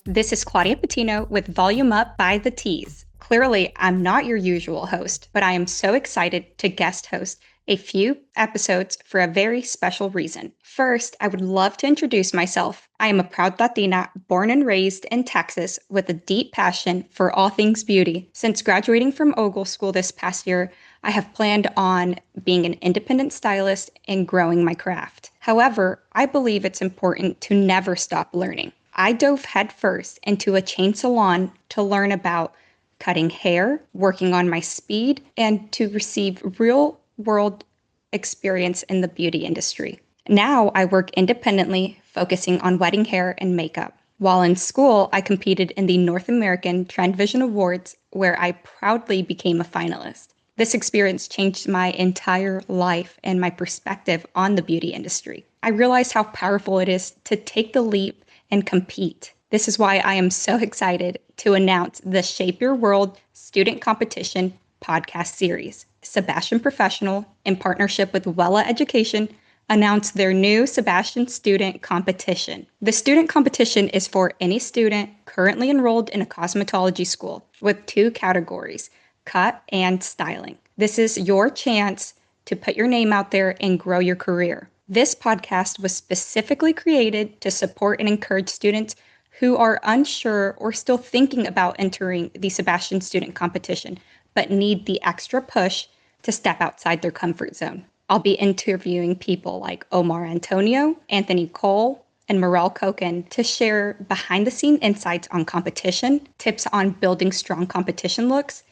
This is Claudia Patino with Volume Up by the Tease. Clearly, I'm not your usual host, but I am so excited to guest host a few episodes for a very special reason. First, I would love to introduce myself. I am a proud Latina born and raised in Texas with a deep passion for all things beauty. Since graduating from Ogle School this past year, I have planned on being an independent stylist and growing my craft. However, I believe it's important to never stop learning. I dove headfirst into a chain salon to learn about cutting hair, working on my speed, and to receive real world experience in the beauty industry. Now I work independently, focusing on wedding hair and makeup. While in school, I competed in the North American TrendVision Awards, where I proudly became a finalist. This experience changed my entire life and my perspective on the beauty industry. I realized how powerful it is to take the leap and compete. This is why I am so excited to announce the Shape Your World Student Competition podcast series. Sebastian Professional, in partnership with Wella Education, announced their new Sebastian Student Competition. The student competition is for any student currently enrolled in a cosmetology school with two categories, cut and styling. This is your chance to put your name out there and grow your career. This podcast was specifically created to support and encourage students who are unsure or still thinking about entering the Sebastian Student Competition, but need the extra push to step outside their comfort zone. I'll be interviewing people like Omar Antonio, Anthony Cole, and Marylle Koken to share behind-the-scene insights on competition, tips on building strong competition looks,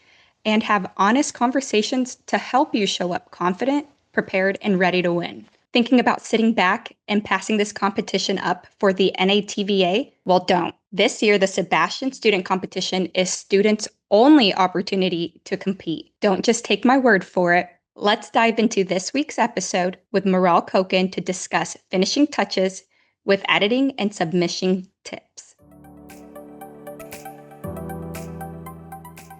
and have honest conversations to help you show up confident, prepared, and ready to win. Thinking about sitting back and passing this competition up for the NATVA? Well, don't. This year, the Sebastian Student Competition is students' only opportunity to compete. Don't just take my word for it. Let's dive into this week's episode with Marylle Koken to discuss finishing touches with editing and submission tips.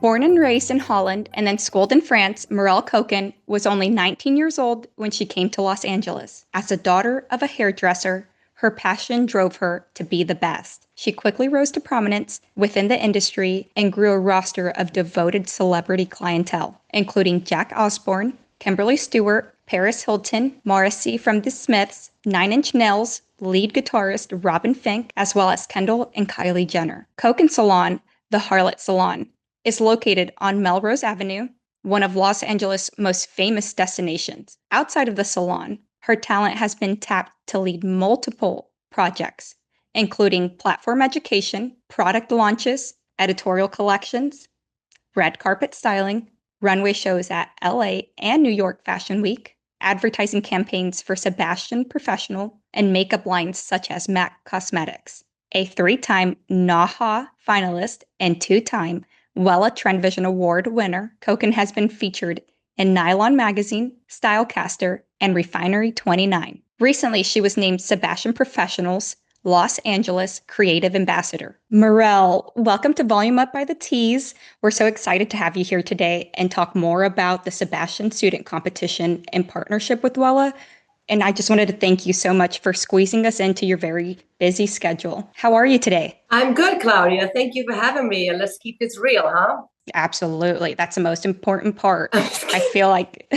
Born and raised in Holland and then schooled in France, Marylle Koken was only 19 years old when she came to Los Angeles. As a daughter of a hairdresser, her passion drove her to be the best. She quickly rose to prominence within the industry and grew a roster of devoted celebrity clientele, including Jack Osbourne, Kimberly Stewart, Paris Hilton, Morrissey from The Smiths, 9 Inch Nails, lead guitarist Robin Finck, as well as Kendall and Kylie Jenner. Koken Salon, the Harlot Salon, is located on Melrose Avenue, one of Los Angeles' most famous destinations. Outside of the salon, her talent has been tapped to lead multiple projects, including platform education, product launches, editorial collections, red carpet styling, runway shows at LA and New York Fashion Week, advertising campaigns for Sebastian Professional, and makeup lines such as MAC Cosmetics. A 3-time NAHA finalist and 2-time Wella TrendVision Award winner, Koken has been featured in NYLON Magazine, Stylecaster, and Refinery 29. Recently, she was named Sebastian Professional's Los Angeles Creative Ambassador. Marylle, welcome to Volume Up by the Tease. We're so excited to have you here today and talk more about the Sebastian Student Competition in partnership with Wella. And I just wanted to thank you so much for squeezing us into your very busy schedule. How are you today? I'm good, Claudia. Thank you for having me. And let's keep this real, huh? Absolutely. That's the most important part. I feel like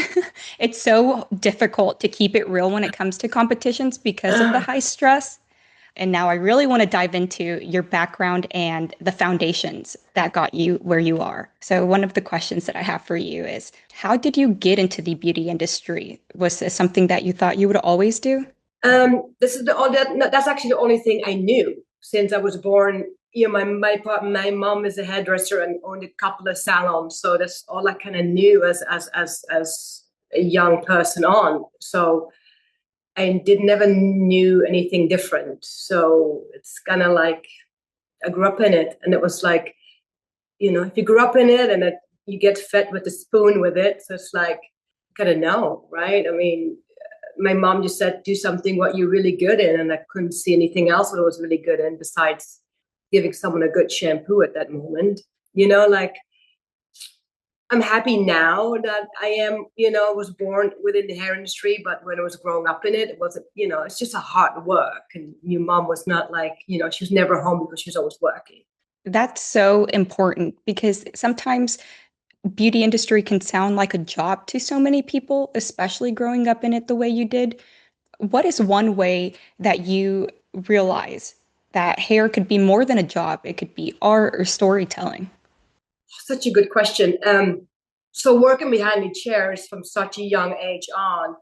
it's so difficult to keep it real when it comes to competitions because of the high stress. And now I really want to dive into your background and the foundations that got you where you are. So one of the questions that I have for you is, how did you get into the beauty industry? Was this something that you thought you would always do? That's actually the only thing I knew since I was born. You know, my mom is a hairdresser and owned a couple of salons, so that's all I kind of knew as a young person on. So I never knew anything different. So it's kind of like I grew up in it, and it was like, you know, if you grew up in it and you get fed with a spoon with it, so it's like kind of know, right? I mean, my mom just said, do something what you're really good in. And I couldn't see anything else that I was really good in besides giving someone a good shampoo at that moment. You know, like I'm happy now that I am, was born within the hair industry, but when I was growing up in it, it wasn't, it's just a hard work. And your mom was not like, she was never home because she was always working. That's so important because sometimes beauty industry can sound like a job to so many people, especially growing up in it the way you did. What is one way that you realize that hair could be more than a job? It could be art or storytelling. Such a good question. So working behind the chairs from such a young age on,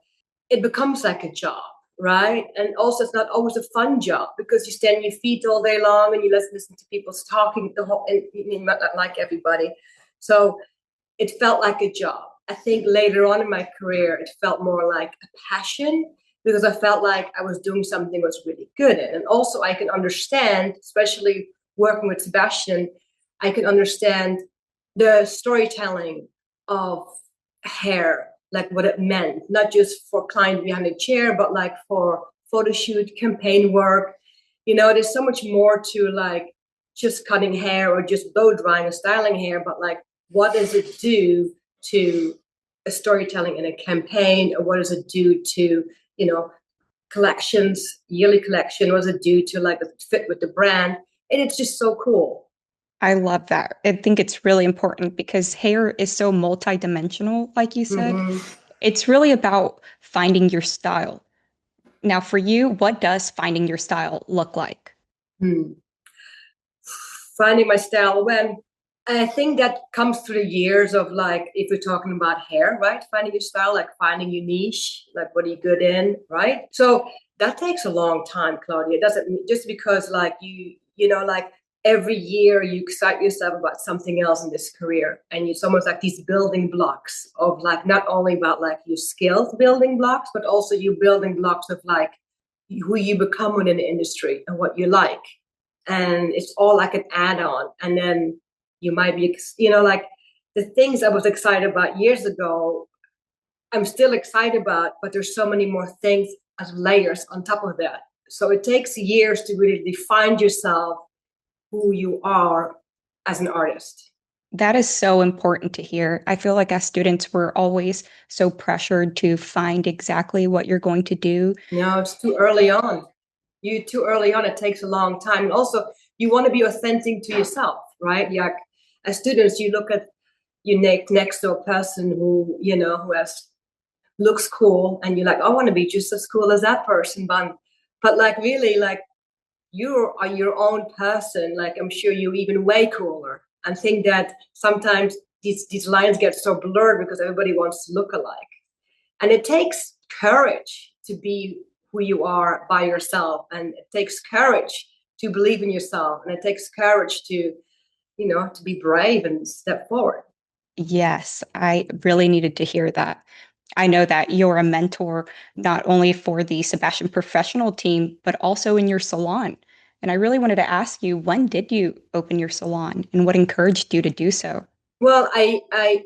it becomes like a job, right? And also it's not always a fun job because you stand on your feet all day long and you listen to people's talking the whole, and not like everybody. So it felt like a job. I think later on in my career, it felt more like a passion because I felt like I was doing something I was really good at. And also I can understand, especially working with Sebastian, I can understand the storytelling of hair, like what it meant, not just for client behind the chair, but like for photo shoot, campaign work. There's so much more to like just cutting hair or just blow drying or styling hair, but like what does it do to a storytelling in a campaign, or what does it do to, collections, yearly collection? What does it do to like fit with the brand? And it's just so cool. I love that. I think it's really important because hair is so multidimensional, like you said. Mm-hmm. It's really about finding your style. Now, for you, what does finding your style look like? Finding my style, when I think that comes through the years of like, if we're talking about hair, right? Finding your style, like finding your niche, like what are you good in, right? So that takes a long time, Claudia. It doesn't just because like like every year you excite yourself about something else in this career. And it's almost like these building blocks of like, not only about like your skills building blocks, but also you building blocks of like who you become within the industry and what you like. And it's all like an add-on. And then you might be, like the things I was excited about years ago, I'm still excited about, but there's so many more things as layers on top of that. So it takes years to really define yourself, who you are as an artist. That is so important to hear. I feel like as students, we're always so pressured to find exactly what you're going to do. No, it's too early on. You too early on. It takes a long time. And also, you want to be authentic to yourself, right? Yeah. As students, you look at your next door person who looks cool, and you're like, I want to be just as cool as that person. But like really, like you are your own person. Like I'm sure you're even way cooler. And think that sometimes these lines get so blurred because everybody wants to look alike. And it takes courage to be who you are by yourself. And it takes courage to believe in yourself. And it takes courage to be brave and step forward. Yes, I really needed to hear that. I know that you're a mentor not only for the Sebastian Professional team, but also in your salon. And I really wanted to ask you, when did you open your salon and what encouraged you to do so? Well, I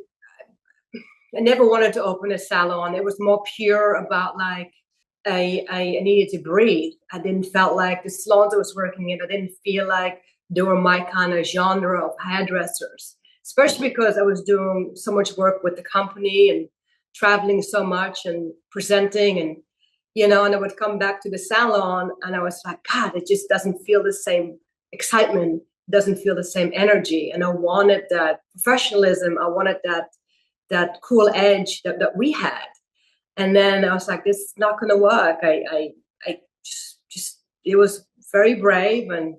never wanted to open a salon. It was more pure about like I needed to breathe. I didn't felt like the salons I was working in, I didn't feel like they were my kind of genre of hairdressers, especially because I was doing so much work with the company and traveling so much and presenting and I would come back to the salon and I was like, God, it just doesn't feel the same excitement, doesn't feel the same energy. And I wanted that professionalism. I wanted that cool edge that we had. And then I was like, this is not going to work. I just, it was very brave and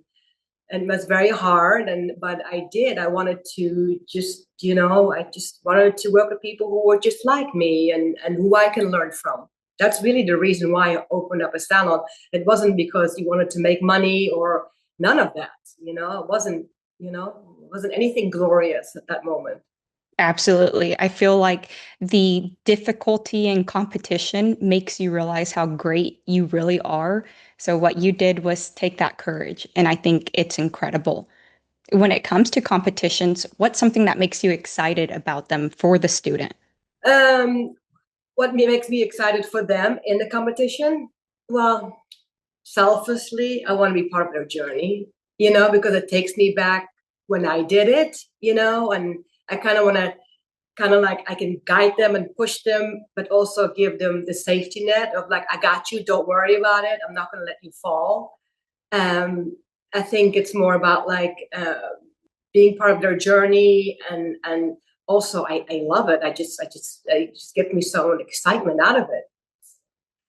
it was very hard. But I wanted to just, I just wanted to work with people who were just like me and who I can learn from. That's really the reason why I opened up a salon. It wasn't because you wanted to make money or none of that. It wasn't anything glorious at that moment. Absolutely. I feel like the difficulty and competition makes you realize how great you really are. So, what you did was take that courage, and I think it's incredible. When it comes to competitions, what's something that makes you excited about them for the student? Um, what makes me excited for them in the competition? Well, selfishly, I want to be part of their journey, because it takes me back when I did it, and I kind of want to kind of like I can guide them and push them, but also give them the safety net of like, I got you, don't worry about it. I'm not going to let you fall. I think it's more about like being part of their journey, and also I love it. I just get me so much excitement out of it.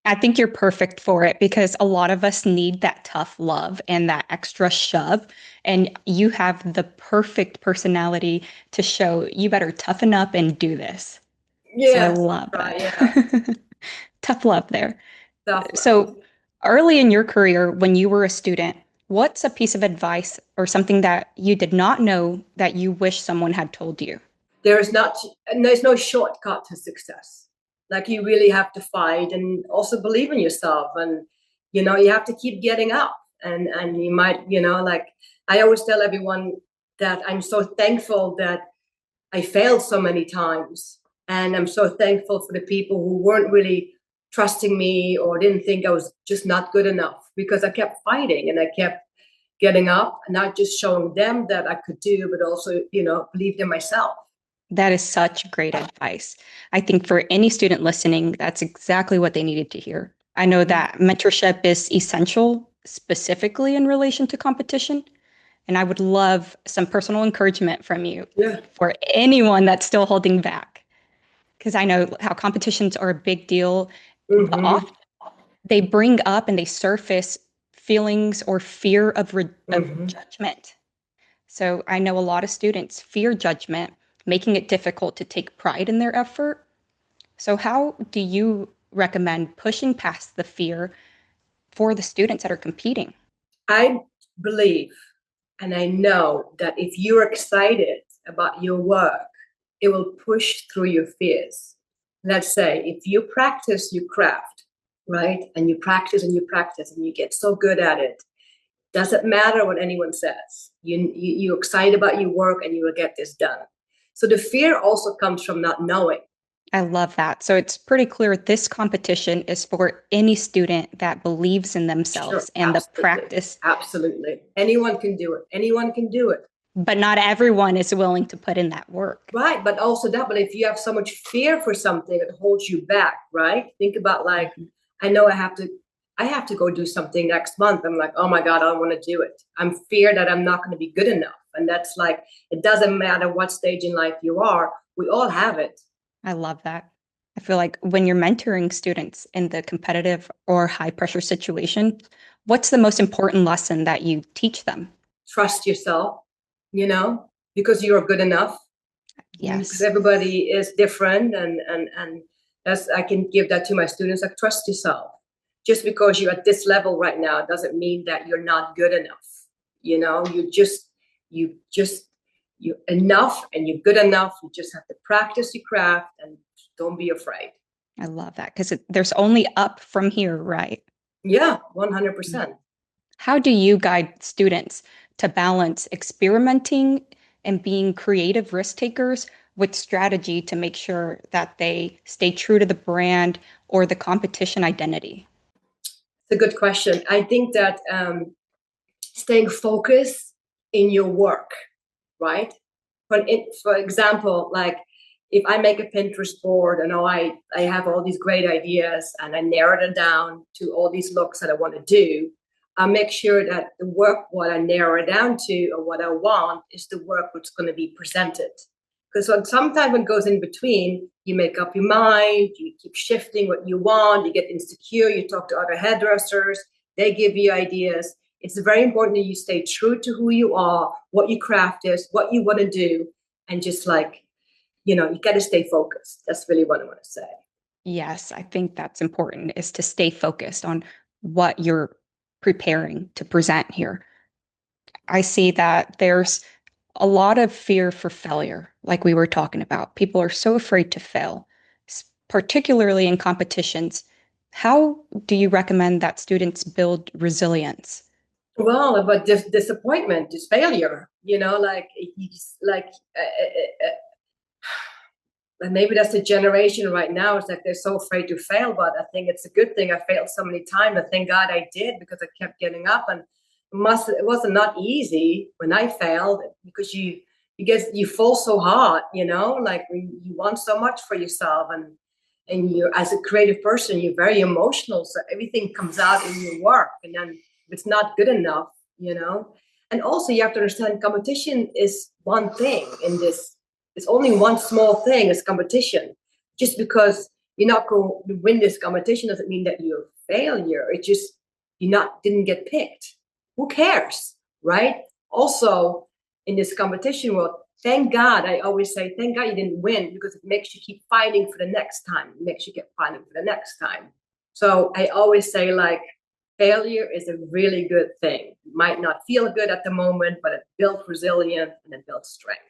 I think you're perfect for it because a lot of us need that tough love and that extra shove. And you have the perfect personality to show you better toughen up and do this. So I Yes, love right. Yeah, that. Tough love there. definitely. So early in your career, when you were a student, what's a piece of advice or something that you did not know that you wish someone had told you? There's no shortcut to success. Like you really have to fight and also believe in yourself, and you have to keep getting up, and you might, like I always tell everyone that I'm so thankful that I failed so many times, and I'm so thankful for the people who weren't really trusting me or didn't think I was just not good enough, because I kept fighting and I kept getting up and not just showing them that I could do, but also, believed in myself. That is such great advice. I think for any student listening, that's exactly what they needed to hear. I know that mentorship is essential, specifically in relation to competition. And I would love some personal encouragement from you Yeah. for anyone that's still holding back. Because I know how competitions are a big deal, but Mm-hmm. often they bring up and they surface feelings or fear of Mm-hmm. judgment. So I know a lot of students fear judgment, making it difficult to take pride in their effort. So, how do you recommend pushing past the fear for the students that are competing? I believe and I know that if you're excited about your work, it will push through your fears. Let's say if you practice your craft, right? And you practice and you practice and you get so good at it, doesn't matter what anyone says. You're excited about your work and you will get this done. So the fear also comes from not knowing. I love that. So it's pretty clear this competition is for any student that believes in Sure, themselves and the absolutely. practice, Absolutely. Anyone can do it. Anyone can do it. but not everyone is willing to put in that work. Right. But also that, but if you have so much fear for something, it holds you back, right? Think about like, Mhm. I know I have to go do something next month. I'm like, oh my God, I don't want to do it. I'm fear that I'm not going to be good enough. And that's like, it doesn't matter what stage in life you are. We all have it. I love that. I feel like when you're mentoring students in the competitive or high pressure situation, what's the most important lesson that you teach them? Trust yourself, because you're good enough. Because Yes, everybody is different, and that's, I can give that to my students, like, trust yourself. Just because you're at this level right now doesn't mean that you're not good enough. You're enough and you're good enough. You just have to practice your craft and don't be afraid. I love that because there's only up from here, right? Yeah, 100%. How do you guide students to balance experimenting and being creative risk takers with strategy to make sure that they stay true to the brand or the competition identity? It's a good question. I think that staying focused in your work, right? For example, like if I make a Pinterest board and I have all these great ideas and I narrowed it down to all these looks that I want to do, I make sure that the work, what I narrow it down to or what I want, is the work that's going to be presented. Because sometimes when it goes in between, you make up your mind, you keep shifting what you want, you get insecure, you talk to other hairdressers, they give you ideas. It's very important that you stay true to who you are, what your craft is, what you want to do, and just like, you got to stay focused. That's really what I want to say. Yes, I think that's important is to stay focused on what you're preparing to present here. I see that there's a lot of fear for failure, like we were talking about. People are so afraid to fail, particularly in competitions. How do you recommend that students build resilience? Well, about disappointment is failure, like, like maybe that's the generation right now. It's like they're so afraid to fail, but I think it's a good thing I failed so many times. I thank God I did, because I kept getting up, and it wasn't not easy when I failed, because you you fall so hard, like you want so much for yourself, and you, as a creative person, you're very emotional, so everything comes out in your work, and then if it's not good enough, and also you have to understand competition is one thing in this. It's only one small thing is competition. Just because you're not going to win this competition doesn't mean that you're a failure. It just didn't get picked. Who cares, right? Also, in this competition world, thank God, I always say, thank God you didn't win, because it makes you keep fighting for the next time. It makes you keep fighting for the next time. So I always say, like, failure is a really good thing. It might not feel good at the moment, but it builds resilience and it builds strength.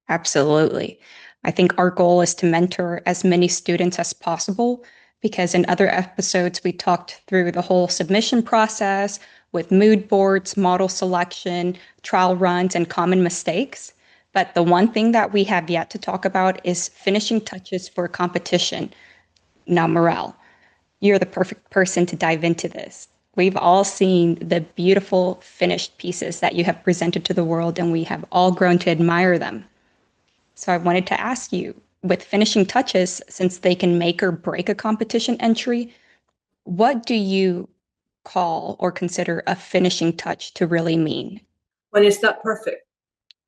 Absolutely. I think our goal is to mentor as many students as possible, because in other episodes, we talked through the whole submission process with mood boards, model selection, trial runs, and common mistakes. But the one thing that we have yet to talk about is finishing touches for competition. Now, Marylle, you're the perfect person to dive into this. We've all seen the beautiful finished pieces that you have presented to the world, and we have all grown to admire them. So I wanted to ask you, with finishing touches, since they can make or break a competition entry, what do you call or consider a finishing touch to really mean? When it's not perfect.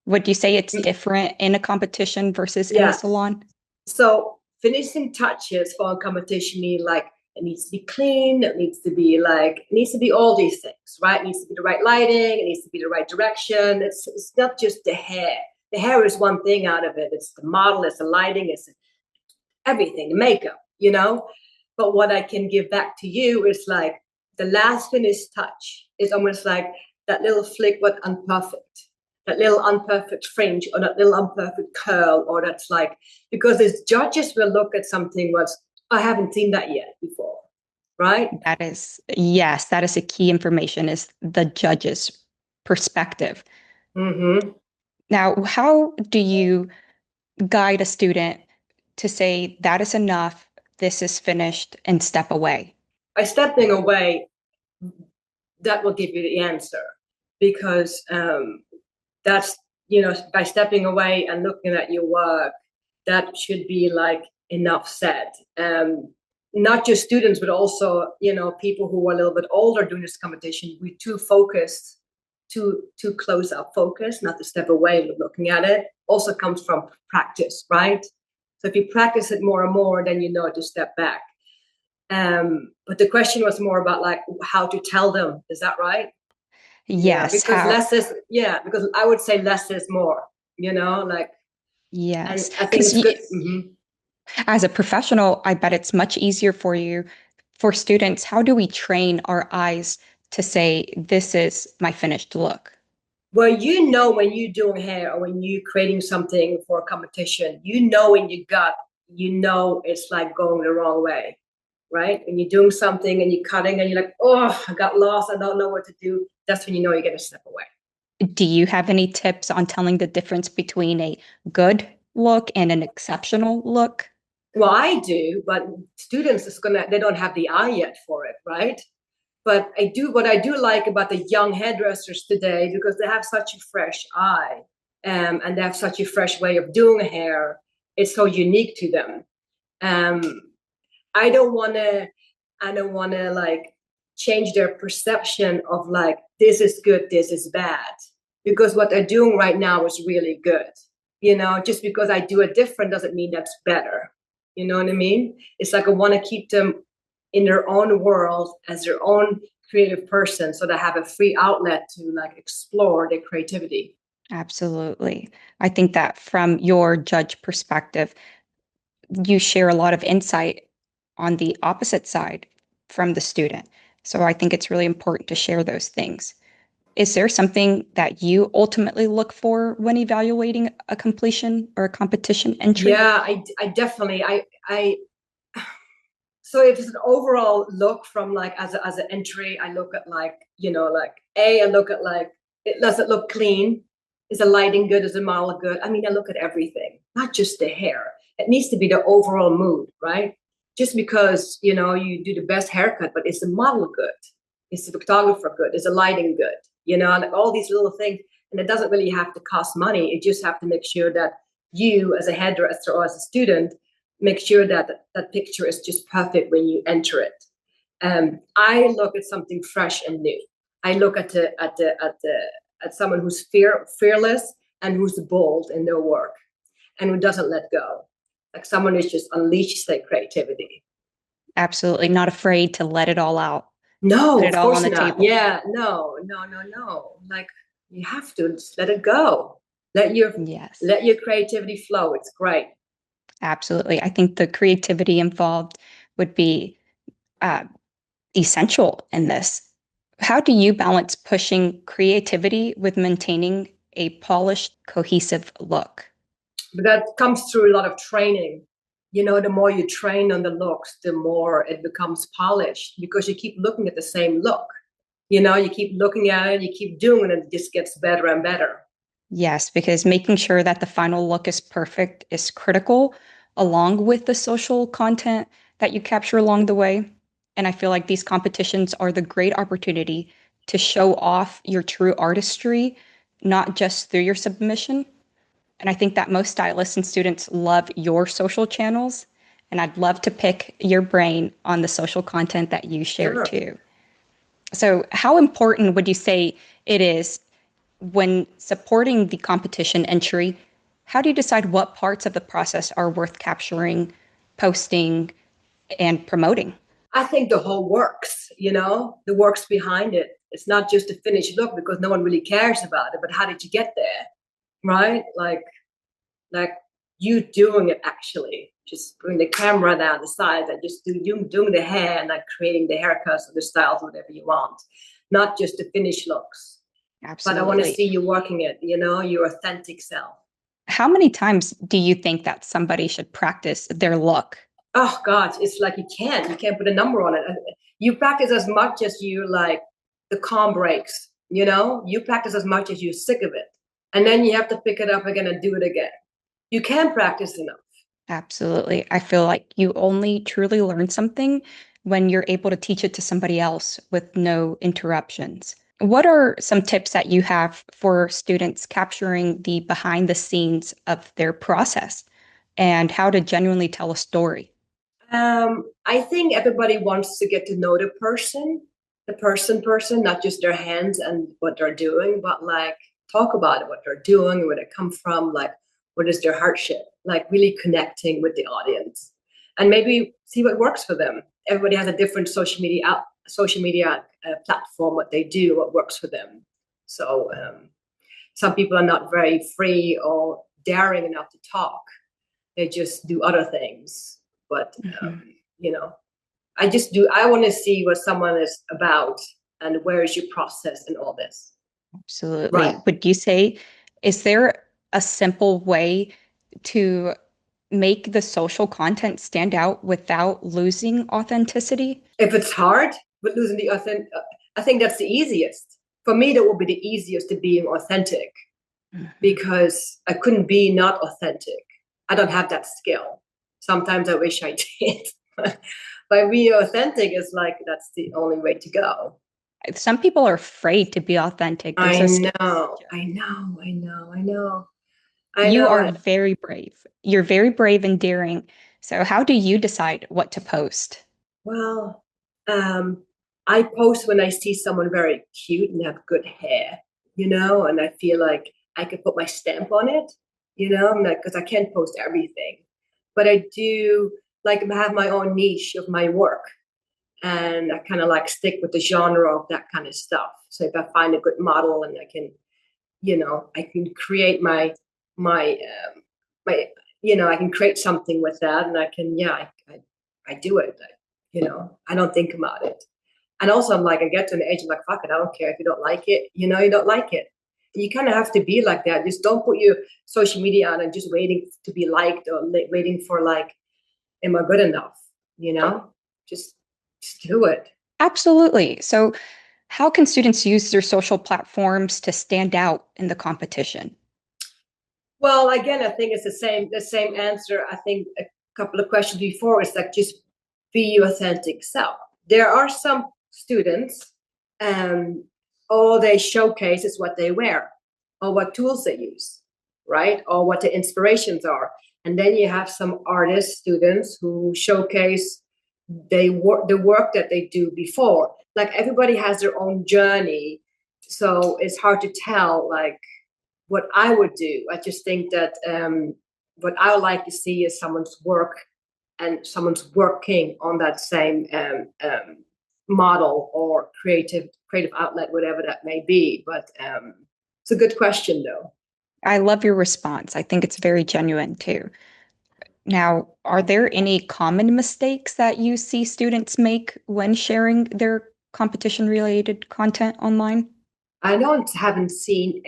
Would you say it's different in a competition versus in a salon? So finishing touches for a competition mean like it needs to be clean, it needs to be all these things, right? It needs to be the right lighting, it needs to be the right direction. It's not just the hair. The hair is one thing out of it. It's the model, it's the lighting, it's everything, the makeup, But what I can give back to you is like the last finished touch is almost like that little flick, but unperfect. That little unperfect fringe or that little unperfect curl, or that's like, because as judges will look at something I haven't seen that yet before, right? Yes, that is a key information, is the judge's perspective. Mm-hmm. Now, how do you guide a student to say that is enough, this is finished, and step away? By stepping away, that will give you the answer, because that's, by stepping away and looking at your work, that should be like enough said. Not just students, but also, people who are a little bit older doing this competition, we're too focused, too close up focus, not to step away looking at it. Also comes from practice, right? So if you practice it more and more, then you know to step back. But the question was more about like how to tell them. Is that right? Yes. Because I would say less is more, like. Yes. And I think it's good. Mm-hmm. As a professional, I bet it's much easier for you. For students, how do we train our eyes to say, this is my finished look? Well, when you're doing hair or when you're creating something for a competition, in your gut, it's like going the wrong way, right? When you're doing something and you're cutting and you're like, oh, I got lost, I don't know what to do. That's when you get to step away. Do you have any tips on telling the difference between a good look and an exceptional look? Well, I do, but students they don't have the eye yet for it, right? But what I do like about the young hairdressers today, because they have such a fresh eye, and they have such a fresh way of doing hair. It's so unique to them. I don't want to like change their perception of like, this is good, this is bad, because what they're doing right now is really good. Just because I do it different doesn't mean that's better. You know what I mean? It's like I want to keep them in their own world as their own creative person, so they have a free outlet to like explore their creativity. Absolutely. I think that from your judge perspective, you share a lot of insight on the opposite side from the student. So I think it's really important to share those things. Is there something that you ultimately look for when evaluating a completion or a competition entry? Yeah, I definitely, so if it's an overall look from like as an entry, I look at like, I look at like, does it look clean? Is the lighting good? Is the model good? I mean, I look at everything, not just the hair. It needs to be the overall mood, right? Just because, you do the best haircut, but is the model good? Is the photographer good? Is the lighting good? Like all these little things. And it doesn't really have to cost money. You just have to make sure that you, as a hairdresser or as a student, make sure that that picture is just perfect when you enter it. I look at something fresh and new. I look at someone who's fearless and who's bold in their work and who doesn't let go. Like someone who's just unleashes their creativity. Absolutely. Not afraid to let it all out. No, Put of it all course on the not. table. Yeah, no. Like you have to just let it go. Let your creativity flow. It's great. Absolutely. I think the creativity involved would be essential in this. How do you balance pushing creativity with maintaining a polished, cohesive look? But that comes through a lot of training. You know, the more you train on the looks, the more it becomes polished because you keep looking at the same look. You know, you keep looking at it, you keep doing it, and it just gets better and better. Yes, because making sure that the final look is perfect is critical, along with the social content that you capture along the way. And I feel like these competitions are the great opportunity to show off your true artistry, not just through your submission. And I think that most stylists and students love your social channels. And I'd love to pick your brain on the social content that you share Sure. too. So, how important would you say it is when supporting the competition entry? How do you decide what parts of the process are worth capturing, posting, and promoting? I think the whole works, you know, the works behind it. It's not just a finished look because no one really cares about it, but how did you get there? Right? Like you doing it actually. Just bring the camera down the sides and just doing the hair and like creating the haircuts or the styles, whatever you want. Not just the finished looks. Absolutely. But I want to see you working it, you know, your authentic self. How many times do you think that somebody should practice their look? Oh God, it's like you can't put a number on it. You practice as much as you like the calm breaks, you know, you practice as much as you're sick of it. And then you have to pick it up again and do it again. You can't practice enough. Absolutely. I feel like you only truly learn something when you're able to teach it to somebody else with no interruptions. What are some tips that you have for students capturing the behind the scenes of their process and how to genuinely tell a story? I think everybody wants to get to know the person, not just their hands and what they're doing, but like talk about it, what they're doing, where they come from, like what is their hardship, like really connecting with the audience, and maybe see what works for them. Everybody has a different social media platform, what they do, what works for them. So some people are not very free or daring enough to talk. They just do other things. But, you know, I want to see what someone is about and where is your process and all this. Absolutely. Right. Would you say, is there a simple way to make the social content stand out without losing authenticity? If it's hard, but losing the authentic, I think that's the easiest. For me, that would be the easiest to being authentic because I couldn't be not authentic. I don't have that skill. Sometimes I wish I did. But being authentic is like, that's the only way to go. Some people are afraid to be authentic. I know. You are very brave. You're very brave and daring. So how do you decide what to post? Well, I post when I see someone very cute and have good hair, you know, and I feel like I could put my stamp on it, you know, because I can't post everything. But I do like have my own niche of my work. And I kind of like stick with the genre of that kind of stuff. So if I find a good model and I can, you know, I can create my, you know, I can create something with that, and I can, yeah, I do it. You know, I don't think about it. And also, I'm like, I get to an age, I'm like, fuck it, I don't care if you don't like it. You know, you don't like it. You kind of have to be like that. Just don't put your social media on and just waiting to be liked or waiting for like, am I good enough? You know, just do it. Absolutely. So how can students use their social platforms to stand out in the competition? Well, again, I think it's the same answer. I think a couple of questions before is like just be your authentic self. There are some students, all they showcase is what they wear. or what tools they use, right? Or what the inspirations are. And then you have some artists, students who showcase the work that they do before. Like everybody has their own journey. So it's hard to tell like what I would do. I just think that what I would like to see is someone's work and someone's working on that same model or creative outlet, whatever that may be. But it's a good question, though. I love your response. I think it's very genuine too. Now, are there any common mistakes that you see students make when sharing their competition-related content online? I haven't seen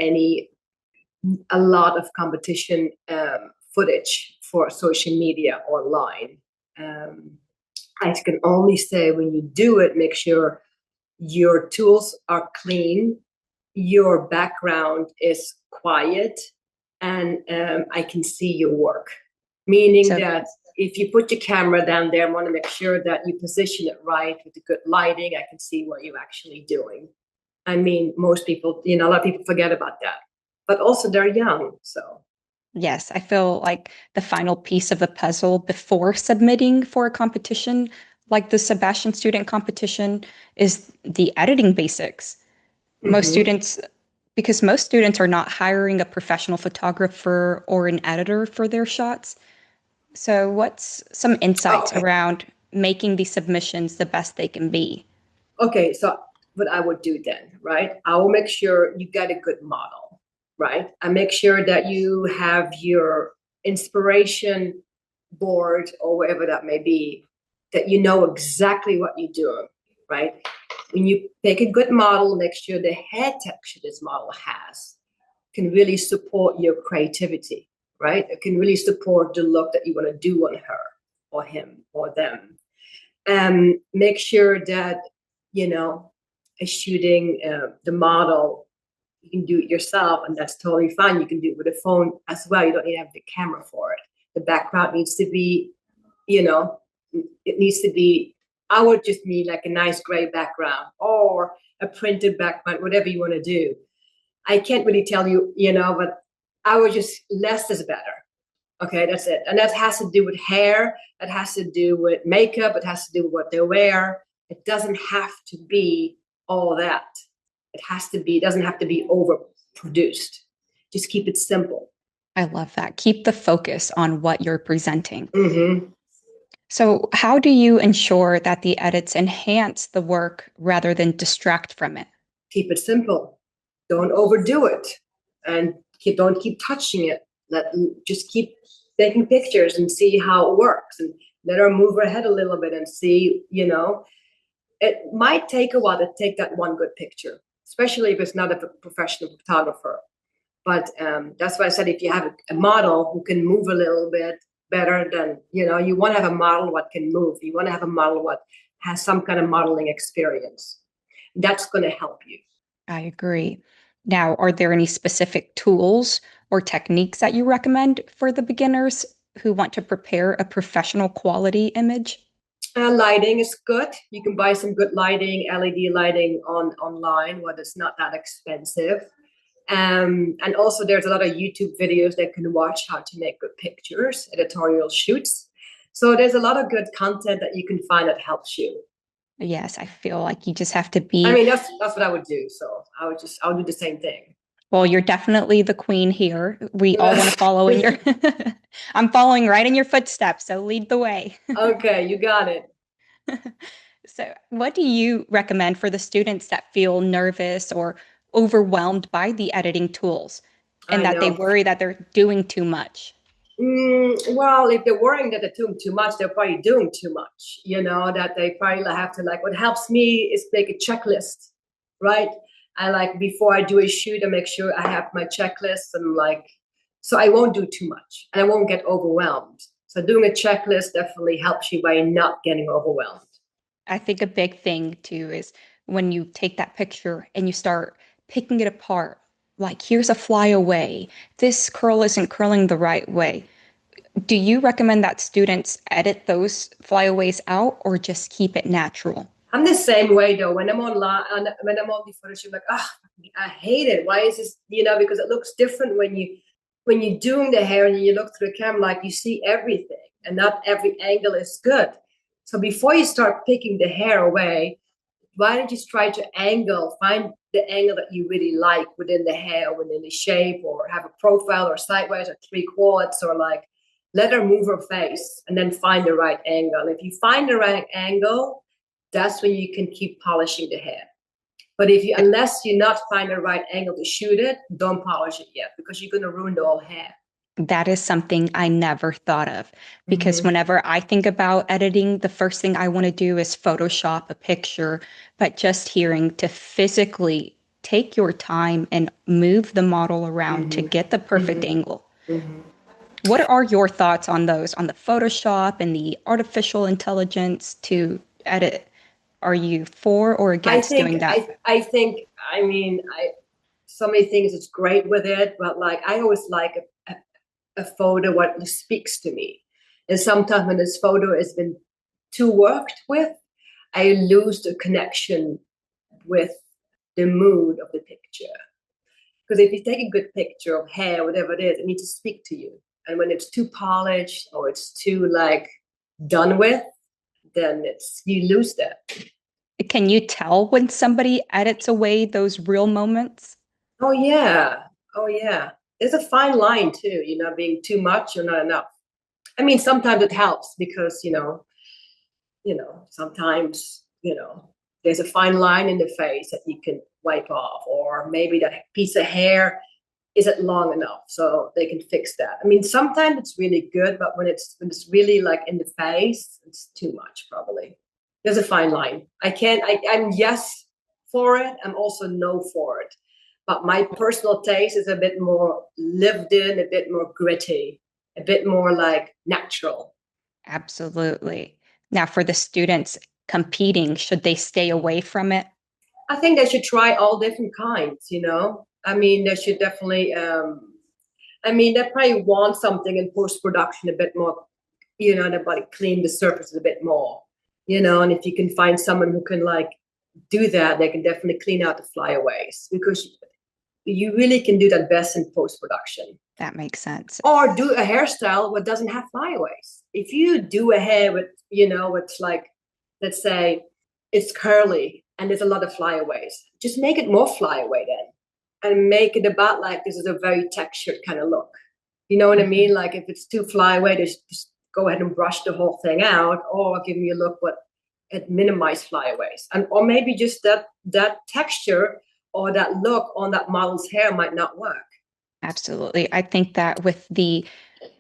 a lot of competition footage for social media online. I can only say when you do it, make sure your tools are clean, your background is quiet, and I can see your work. Meaning that if you put your camera down there, I want to make sure that you position it right with the good lighting. I can see what you're actually doing. I mean, most people, a lot of people forget about that. But also they're young, so. Yes, I feel like the final piece of the puzzle before submitting for a competition, like the Sebastian student competition, is the editing basics. Mm-hmm. Because most students are not hiring a professional photographer or an editor for their shots. So what's some insights around making these submissions the best they can be? Okay, so what I would do then, right? I will make sure you get a good model, right? I make sure that you have your inspiration board or whatever that may be, that you know exactly what you're doing, right? When you pick a good model, make sure the hair texture this model has can really support your creativity, right? It can really support the look that you want to do on her or him or them. Make sure that, shooting the model, you can do it yourself, and that's totally fine. You can do it with a phone as well. You don't need to have the camera for it. The background needs to be, it needs to be, I would just need like a nice gray background or a printed background, whatever you want to do. I can't really tell you, but I would just, less is better. Okay, that's it. And that has to do with hair. That has to do with makeup. It has to do with what they wear. It doesn't have to be all that. It doesn't have to be overproduced. Just keep it simple. I love that. Keep the focus on what you're presenting. Mm-hmm. So how do you ensure that the edits enhance the work rather than distract from it? Keep it simple. Don't overdo it. And don't keep touching it. Just keep taking pictures and see how it works, and let her move her head a little bit and see, it might take a while to take that one good picture, especially if it's not a professional photographer. But that's why I said if you have a model who can move a little bit better, then, you want to have a model what can move. You want to have a model what has some kind of modeling experience. That's going to help you. I agree. Now, are there any specific tools or techniques that you recommend for the beginners who want to prepare a professional quality image? Lighting is good. You can buy some good lighting, LED lighting online, where it's not that expensive. And also there's a lot of YouTube videos that can watch how to make good pictures, editorial shoots. So there's a lot of good content that you can find that helps you. Yes, I feel like you just have to be. I mean, that's what I would do. So I'll do the same thing. Well, you're definitely the queen here. We all want to follow in your. I'm following right in your footsteps, so lead the way. Okay, you got it. So, what do you recommend for the students that feel nervous or overwhelmed by the editing tools and that they worry that they're doing too much? Well, if they're worrying that they're doing too much, they're probably doing too much, that they probably have to, like, what helps me is make a checklist, right? Before I do a shoot, I make sure I have my checklist, and so I won't do too much and I won't get overwhelmed. So doing a checklist definitely helps you by not getting overwhelmed. I think a big thing too is when you take that picture and you start picking it apart, like here's a flyaway, this curl isn't curling the right way. Do you recommend that students edit those flyaways out or just keep it natural? I'm the same way though. When I'm online, when I'm on the photo shoot, like, ah, I hate it. Why is this? Because it looks different when you're doing the hair and you look through the camera, like you see everything, and not every angle is good. So before you start picking the hair away, why don't you try to find the angle that you really like within the hair, or within the shape, or have a profile, or sideways, or 3/4, or like let her move her face and then find the right angle. If you find the right angle, that's when you can keep polishing the hair. But unless you not find the right angle to shoot it, don't polish it yet, because you're going to ruin the whole hair. That is something I never thought of, because whenever I think about editing, the first thing I want to do is Photoshop a picture. But just hearing to physically take your time and move the model around to get the perfect angle. What are your thoughts on those, on the Photoshop and the artificial intelligence to edit? Are you for or against doing that? I think, so many things it's great with it, but like I always like a photo what speaks to me. And sometimes when this photo has been too worked with, I lose the connection with the mood of the picture. Because if you take a good picture of hair, whatever it is, it needs to speak to you. And when it's too polished or it's too like done with, then you lose that. Can you tell when somebody edits away those real moments? Oh yeah. There's a fine line too, being too much or not enough. I mean, sometimes it helps because, sometimes, there's a fine line in the face that you can wipe off, or maybe that piece of hair isn't long enough, so they can fix that. I mean, sometimes it's really good, but when it's really like in the face, it's too much probably. There's a fine line. I'm yes for it. I'm also no for it. But my personal taste is a bit more lived in, a bit more gritty, a bit more like natural. Absolutely. Now, for the students competing, should they stay away from it? I think they should try all different kinds, I mean, they should definitely, they probably want something in post-production a bit more, everybody clean the surface a bit more, and if you can find someone who can like do that, they can definitely clean out the flyaways, because you really can do that best in post-production. That makes sense. Or do a hairstyle that doesn't have flyaways. If you do a hair with, it's like, let's say it's curly and there's a lot of flyaways, just make it more flyaway then. And make it about like this is a very textured kind of look. You know what I mean? Like if it's too flyaway, just go ahead and brush the whole thing out, or give me a look what it minimize flyaways. Or maybe just that texture or that look on that model's hair might not work. Absolutely. I think that with the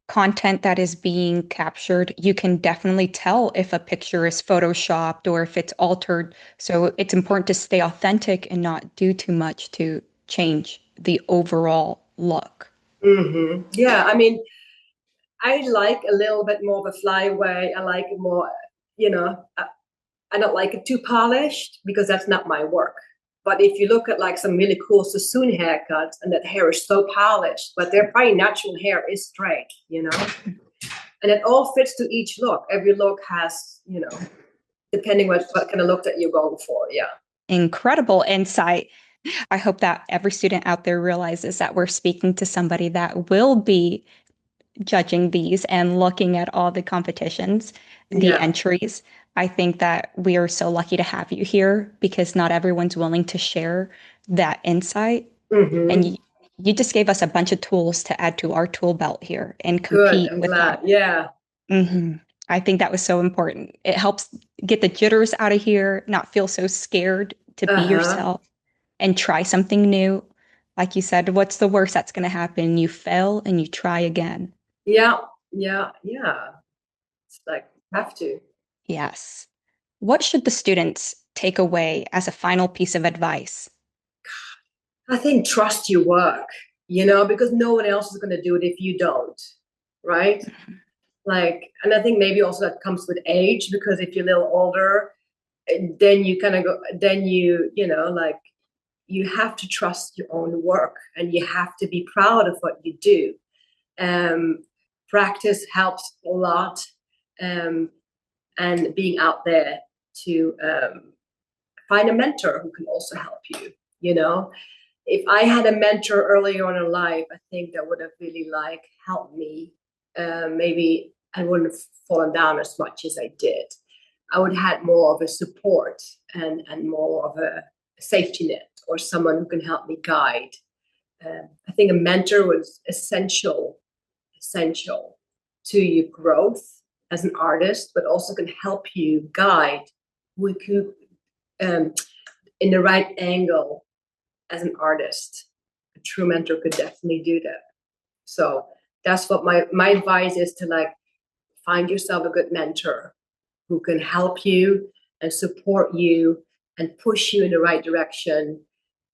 content that is being captured, you can definitely tell if a picture is photoshopped or if it's altered. So it's important to stay authentic and not do too much to change the overall look. Yeah, I mean, I like a little bit more of a flyaway. I like it more, I don't like it too polished, because that's not my work. But if you look at like some really cool Sassoon haircuts and that hair is so polished, but their probably natural hair is straight, and it all fits to each look. Every look has, depending what kind of look that you're going for. Yeah. Incredible insight. I hope that every student out there realizes that we're speaking to somebody that will be judging these and looking at all the competitions, the entries. I think that we are so lucky to have you here, because not everyone's willing to share that insight. And you just gave us a bunch of tools to add to our tool belt here and compete. Good. I'm with glad. them. Yeah. I think that was so important. It helps get the jitters out of here, not feel so scared to be yourself and try something new. Like you said, what's the worst that's going to happen? You fail and you try again. Yeah. It's like, have to. Yes. What should the students take away as a final piece of advice? I think trust your work, because no one else is going to do it if you don't, right? Like, and I think maybe also that comes with age, because if you're a little older, then you kind of go, then like you have to trust your own work, and you have to be proud of what you do. Practice helps a lot, and being out there to find a mentor who can also help you, you know. If I had a mentor earlier on in life, I think that would have really like helped me. Maybe I wouldn't have fallen down as much as I did. I would have had more of a support and more of a safety net, or someone who can help me guide. I think a mentor was essential to your growth as an artist, but also can help you guide who could, in the right angle as an artist. A true mentor could definitely do that. So that's what my advice is, to like find yourself a good mentor who can help you and support you and push you in the right direction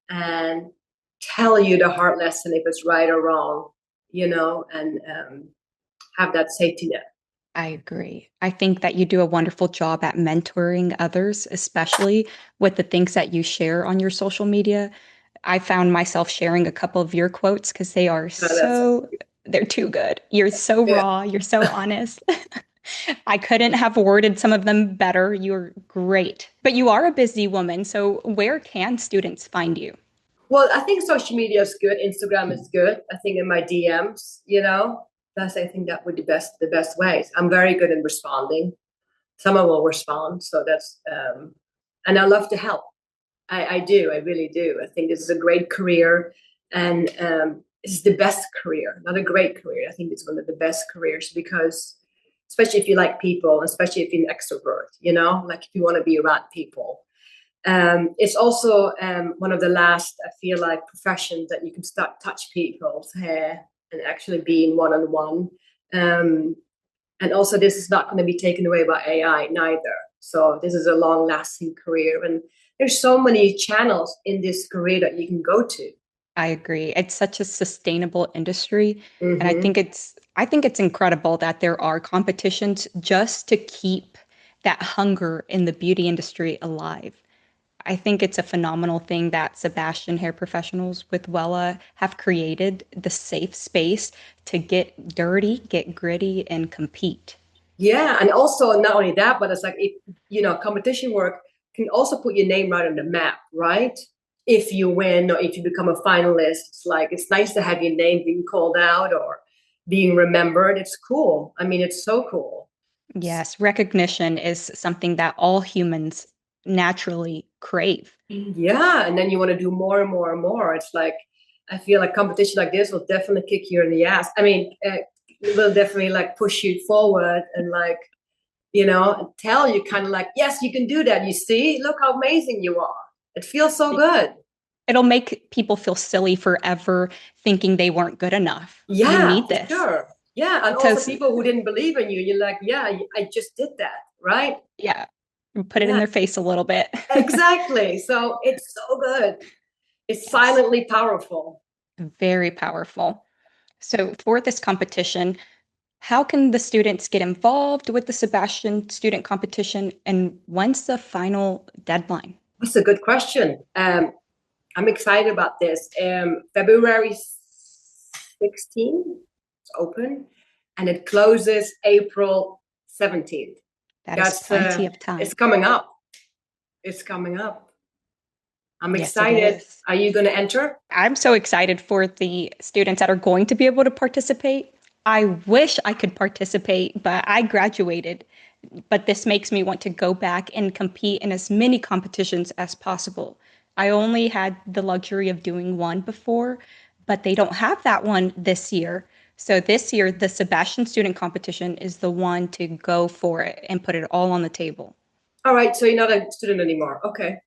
and tell you the hard lesson if it's right or wrong, you know, and have that safety net. I agree. I think that you do a wonderful job at mentoring others, especially with the things that you share on your social media. I found myself sharing a couple of your quotes because they are That's they're too good. You're so yeah. raw, you're so honest. I couldn't have worded some of them better. You're great. But you are a busy woman, so where can students find you? Well, I think social media is good. Instagram is good. I think in my DMs, you know, I think that would be the best ways. I'm very good in responding. Someone will respond. So that's and I love to help. I do. I really do. I think this is a great career, and it's the best career, not a great career. I think it's one of the best careers because, especially if you like people, especially if you're an extrovert, you know, like if you want to be around people. It's also one of the last, I feel like, professions that you can start touch people's hair and actually being one-on-one. And also, this is not going to be taken away by AI neither. So this is a long-lasting career, and there's so many channels in this career that you can go to. I agree. It's such a sustainable industry, and Mm-hmm. I think it's incredible that there are competitions just to keep that hunger in the beauty industry alive. I think it's a phenomenal thing that Sebastian Hair Professionals with Wella have created the safe space to get dirty, get gritty, and compete. Yeah, and also not only that, but it's like, if you know, competition work can also put your name right on the map, right? If you win or if you become a finalist, it's like it's nice to have your name being called out or being remembered. It's cool. I mean, it's so cool. Yes, recognition is something that all humans naturally crave. Yeah, and then you want to do more and more and more. It's like I feel like competition like this will definitely kick you in the ass. I mean, it will definitely like push you forward and like, you know, tell you kind of like, yes, you can do that. You see, look how amazing you are. It feels so good. It'll make people feel silly forever thinking they weren't good enough. You Yeah, need for this. sure. Yeah, and also Because, people who didn't believe in you, you're like, yeah, I just did that, right? yeah, put it in Yeah, their face a little bit. exactly. So it's so good. It's Yes, silently powerful. very powerful. So, for this competition, how can the students get involved with the Sebastian student competition? And when's the final deadline? That's a good question. I'm excited about this. February 16th, it's open, and it closes April 17th. That is That's plenty of it's time. coming up. It's coming up. I'm Yes, it excited. is. Are you going to enter? I'm so excited for the students that are going to be able to participate. I wish I could participate, but I graduated. But this makes me want to go back and compete in as many competitions as possible. I only had the luxury of doing one before, but they don't have that one this year. So this year, the Sebastian Student Competition is the one to go for it and put it all on the table. All right, so you're not a student anymore. Okay.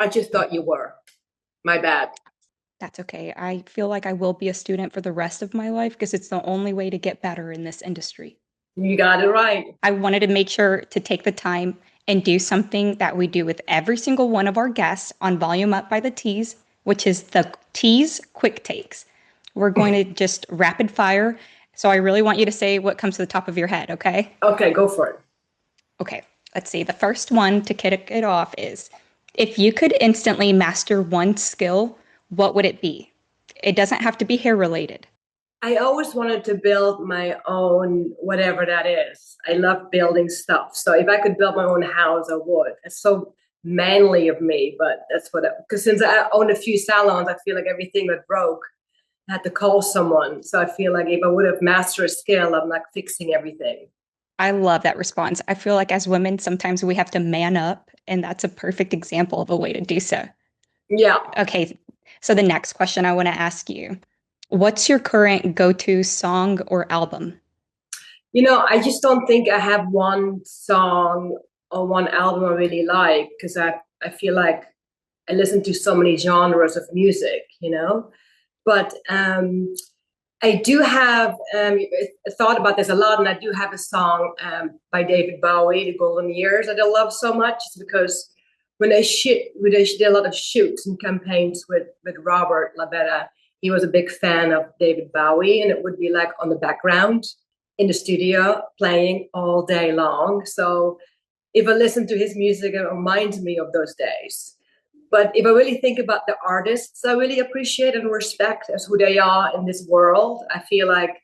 I just thought you were. My bad. That's okay. I feel like I will be a student for the rest of my life because it's the only way to get better in this industry. You got it right. I wanted to make sure to take the time and do something that we do with every single one of our guests on Volume Up by the Teas, which is the Teas Quick Takes. We're going to just rapid fire. So I really want you to say what comes to the top of your head, okay? Okay, go for it. Okay, let's see. The first one to kick it off is if you could instantly master one skill, what would it be? It doesn't have to be hair related. I always wanted to build my own, whatever that is. I love building stuff. So if I could build my own house, I would. It's so manly of me, but that's what, because since I own a few salons, I feel like everything that broke, I had to call someone. So I feel like if I would have mastered a skill, I'm like fixing everything. I love that response. I feel like as women, sometimes we have to man up, and that's a perfect example of a way to do so. Yeah. Okay, so the next question I want to ask you, what's your current go-to song or album? I just don't think I have one song or one album I really like, because I feel like I listen to so many genres of music, But I do have thought about this a lot, and I do have a song by David Bowie, "The Golden Years," that I love so much. It's because when I did a lot of shoots and campaigns with Robert Labetta, he was a big fan of David Bowie, and it would be like on the background in the studio playing all day long. So if I listen to his music, it reminds me of those days. But if I really think about the artists I really appreciate and respect as who they are in this world, I feel like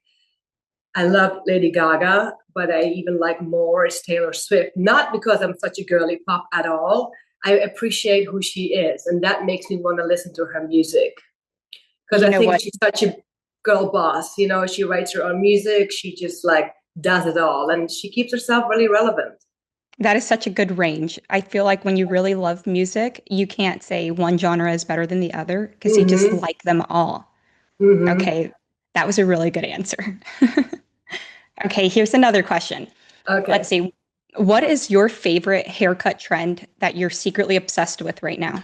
I love Lady Gaga, but I even like more is Taylor Swift. Not because I'm such a girly pop at all. I appreciate who she is, and that makes me want to listen to her music. Because I think she's such a girl boss. She writes her own music. She just like does it all, and she keeps herself really relevant. That is such a good range. I feel like when you really love music, you can't say one genre is better than the other because you just like them all. Okay, that was a really good answer. Okay, here's another question. Okay. Let's see. What is your favorite haircut trend that you're secretly obsessed with right now?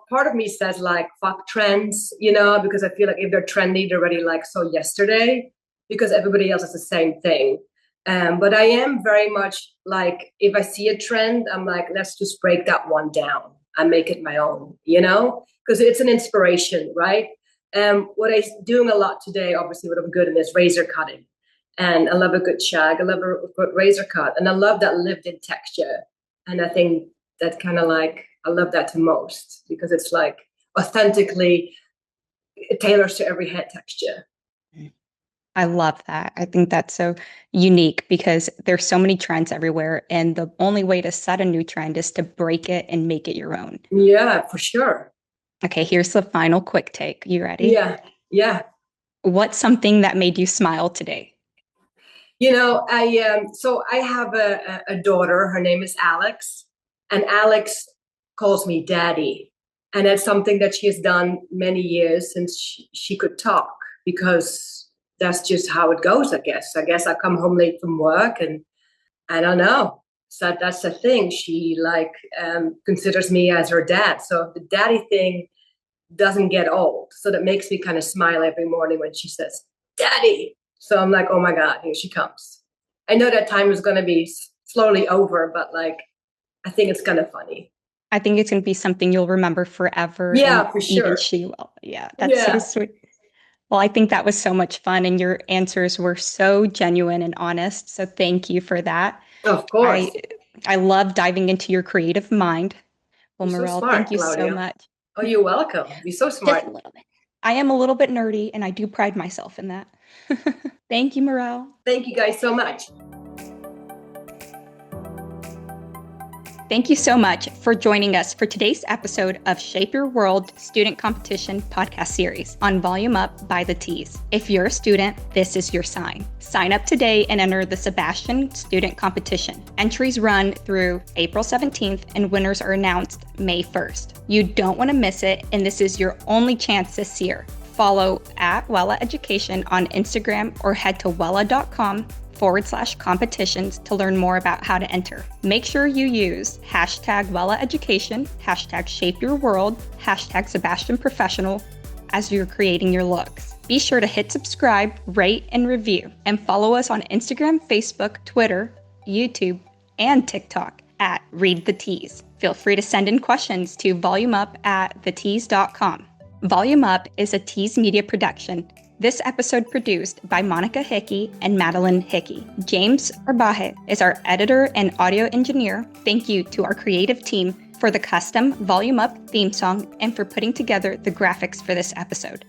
Part of me says like fuck trends, because I feel like if they're trendy, they're already like so yesterday, because everybody else is the same thing. But I am very much like, if I see a trend, I'm like, let's just break that one down and make it my own, because it's an inspiration, right? What I'm doing a lot today, obviously what I'm good in, is razor cutting. And I love a good shag. I love a good razor cut. And I love that lived-in texture. And I think that kind of like, I love that the most, because it's like authentically, it tailors to every head texture. I love that. I think that's so unique because there's so many trends everywhere. And the only way to set a new trend is to break it and make it your own. Yeah, for sure. Okay, here's the final quick take. You ready? Yeah. What's something that made you smile today? I have a daughter. Her name is Alex, and Alex calls me daddy. And that's something that she has done many years since she could talk, because that's just how it goes, I guess. I guess I come home late from work and I don't know. So that's the thing. She considers me as her dad. So the daddy thing doesn't get old. So that makes me kind of smile every morning when she says, daddy. So I'm like, oh my God, here she comes. I know that time is going to be slowly over, but I think it's kind of funny. I think it's going to be something you'll remember forever. Yeah, for sure. Even she will. Yeah, that's so sweet. Well, I think that was so much fun, and your answers were so genuine and honest. So thank you for that. Of course. I love diving into your creative mind. Well, You're Marylle, so smart, thank you Claudia. so much. Oh, you're welcome. You're so smart. Just a little bit. I am a little bit nerdy, and I do pride myself in that. Thank you, Marylle. Thank you guys so much. Thank you so much for joining us for today's episode of Shape Your World Student Competition podcast series on Volume Up by the Tees. If you're a student, this is your sign. Sign up today and enter the Sebastian Student Competition. Entries run through April 17th and winners are announced May 1st. You don't want to miss it, and this is your only chance this year. Follow at Wella Education on Instagram or head to wella.com/competitions to learn more about how to enter. Make sure you use hashtag Wella Education, hashtag Shape Your World, hashtag Sebastian Professional as you're creating your looks. Be sure to hit subscribe, rate, and review, and follow us on Instagram, Facebook, Twitter, YouTube, and TikTok at Read the Tees. Feel free to send in questions to volumeup@thetees.com. Volume Up is a Tees Media production. This episode produced by Monica Hickey and Madeline Hickey. James Arbaje is our editor and audio engineer. Thank you to our creative team for the custom Volume Up theme song and for putting together the graphics for this episode.